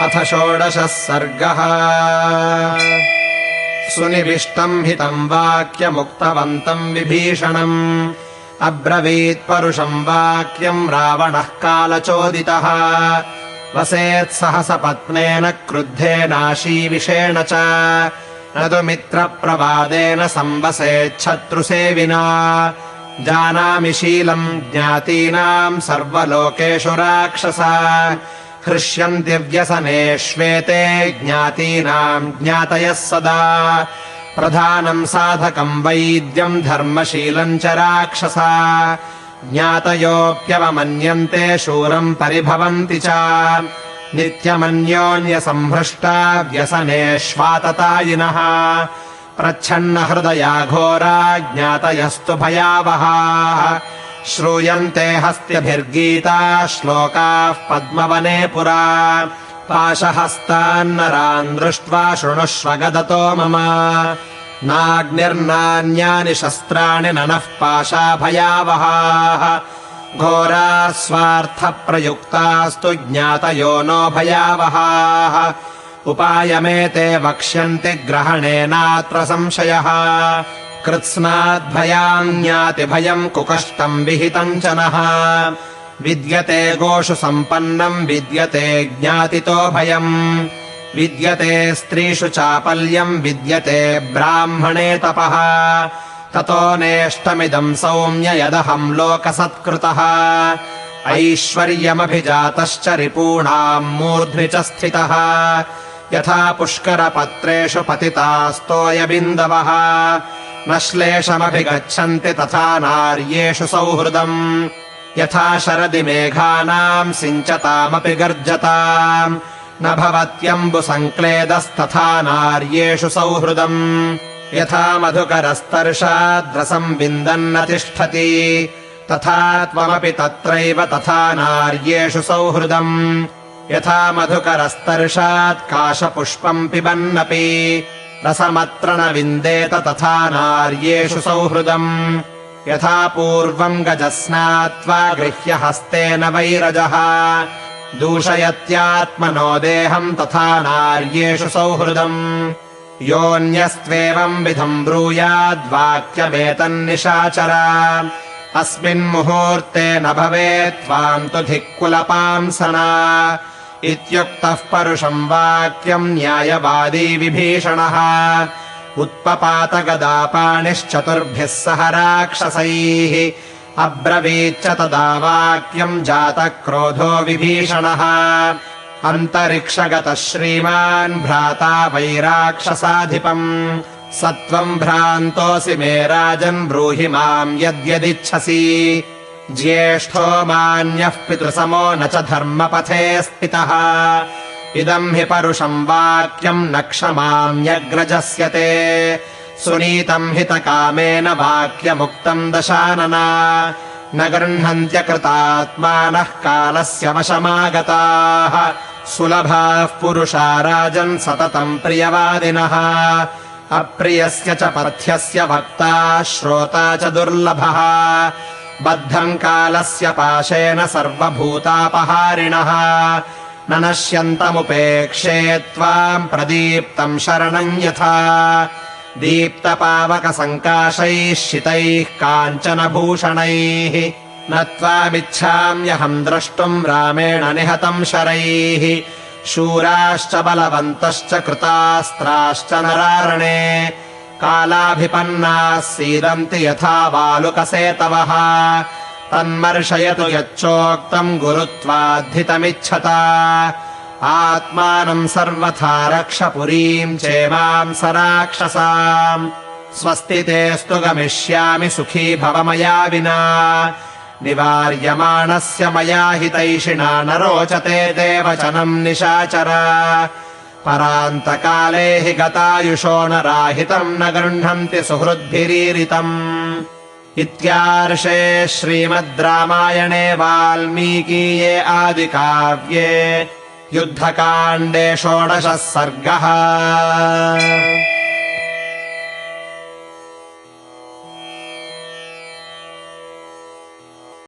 अथ 16 सर्गः। सुनिविष्टम् हितम् वाक्यमुक्तवन्तम् विभीषणम् अब्रवीत् परुषम् वाक्यम् रावणः कालचोदितः। वसेत्सहसपत्नेन क्रुद्धेनाशीविषेण च न तु मित्रप्रवादेन संवसेच्छत्रुसेविना। जानामि शीलम् ज्ञातीनाम् सर्वलोकेषु राक्षसा हृष्यन्ति व्यसनेष्वेते ज्ञातीनाम् ज्ञातयः सदा। प्रधानम् साधकम् वैद्यम् धर्मशीलम् च राक्षसा ज्ञातयोऽप्यवमन्यन्ते शूरम् परिभवन्ति च। नित्यमन्योन्यसंहृष्टा व्यसनेष्वाततायिनः प्रच्छन्नहृदया घोरा ज्ञातयस्तु भयावहाः। श्रूयन्ते हस्त्यभिर्गीता श्लोकाः पद्मवने पुरा। पाशहस्तान्नरान् दृष्ट्वा शृणुष्व गदतो मम। नाग्निर्नान्यानि शस्त्राणि ननः पाशा भयावहाः। घोराः स्वार्थप्रयुक्तास्तु ज्ञातयो नो भयावहाः। उपायमेते वक्ष्यन्ति ग्रहणेनात्र संशयः। कृत्स्नाद्भयाम् ज्ञातिभयम् कुकष्टम् विहितम् च नः। विद्यते गोषु सम्पन्नम् विद्यते ज्ञातितो भयम्। विद्यते स्त्रीषु चापल्यम् विद्यते ब्राह्मणे तपः। ततो नेष्टमिदम् सौम्य यदहम् लोकसत्कृतः। ऐश्वर्यमभिजातश्च रिपूणाम् मूर्ध्नि च स्थितः। यथा पुष्करपत्रेषु पतितास्तोयबिन्दवः न श्लेषमभिगच्छन्ति तथा नार्येषु सौहृदम्। यथा शरदि मेघानाम् सिञ्चतामपि गर्जताम् न भवत्यम्बुसङ्क्लेदस्तथा नार्येषु सौहृदम्। यथा मधुकरस्तर्षाद्रसम् विन्दन्न तिष्ठति तथा त्वमपि तत्रैव तथा नार्येषु सौहृदम्। यथा मधुकरस्तर्षात् काशपुष्पम् पिबन्नपि रसमत्र न विन्देत तथा नार्येषु सौहृदम्। यथा पूर्वम् गजस्नात्वा गृह्य हस्तेन वैरजः दूषयत्यात्मनो देहम् तथा नार्येषु सौहृदम्। योऽन्यस्त्वेवम् विधम् ब्रूयाद्वाक्यमेतन्निशाचर अस्मिन्मुहूर्ते न भवेत् त्वाम् तु धिक्कुलपांसना। इत्युक्तः परुषम् वाक्यम् न्यायवादी विभीषणः उत्पपात गदापाणिश्चतुर्भिः सह राक्षसैः। अब्रवीच्च तदा वाक्यम् जातः क्रोधो विभीषणः। अन्तरिक्षगतः श्रीमान् भ्राता वै राक्षसाधिपम् सत्त्वम् भ्रान्तोऽसि मे राजन् ब्रूहि माम् यद्यदिच्छसि। ज्येष्ठो मान्यः पितृसमो न च धर्मपथे स्थितः। इदम् हि परुषम् वाक्यम् न क्षमाम्यग्रजस्य ते। सुनीतम् हितकामेन वाक्यमुक्तम् दशानना न गृह्णन्त्यकृतात्मानः कालस्य वशमागताः। सुलभाः पुरुषा राजन् सततम् प्रियवादिनः। अप्रियस्य च पथ्यस्य वक्ता श्रोता च दुर्लभः। बद्धम् कालस्य पाशेन सर्वभूतापहारिणः न नश्यन्तमुपेक्षे त्वाम् प्रदीप्तम् शरणम् यथा। दीप्तपावकसङ्काशैः शितैः काञ्चनभूषणैः न त्वामिच्छाम्यहम् द्रष्टुम् रामेण निहतम् शरैः। शूराश्च बलवन्तश्च कृतास्त्राश्च नरारणे कालाभिपन्नाः सीदन्ति यथा वालुकसेतवः। तन्मर्शयतु यच्चोक्तम् गुरुत्वाद्धितमिच्छता। आत्मानम् सर्वथा रक्ष पुरीम् चेमाम् स राक्षसाम्। स्वस्ति तेऽस्तु गमिष्यामि सुखी भव मया विना। निवार्यमाणस्य मया हितैषिणा न रोचते ते वचनम् निशाचर। परान्तकाले हि गतायुषो नराहितम् न गृह्णन्ति सुहृद्भिरीरितम्। इत्यार्षे श्रीमद् रामायणे वाल्मीकीये आदिकाव्ये युद्धकाण्डे 16 सर्गः।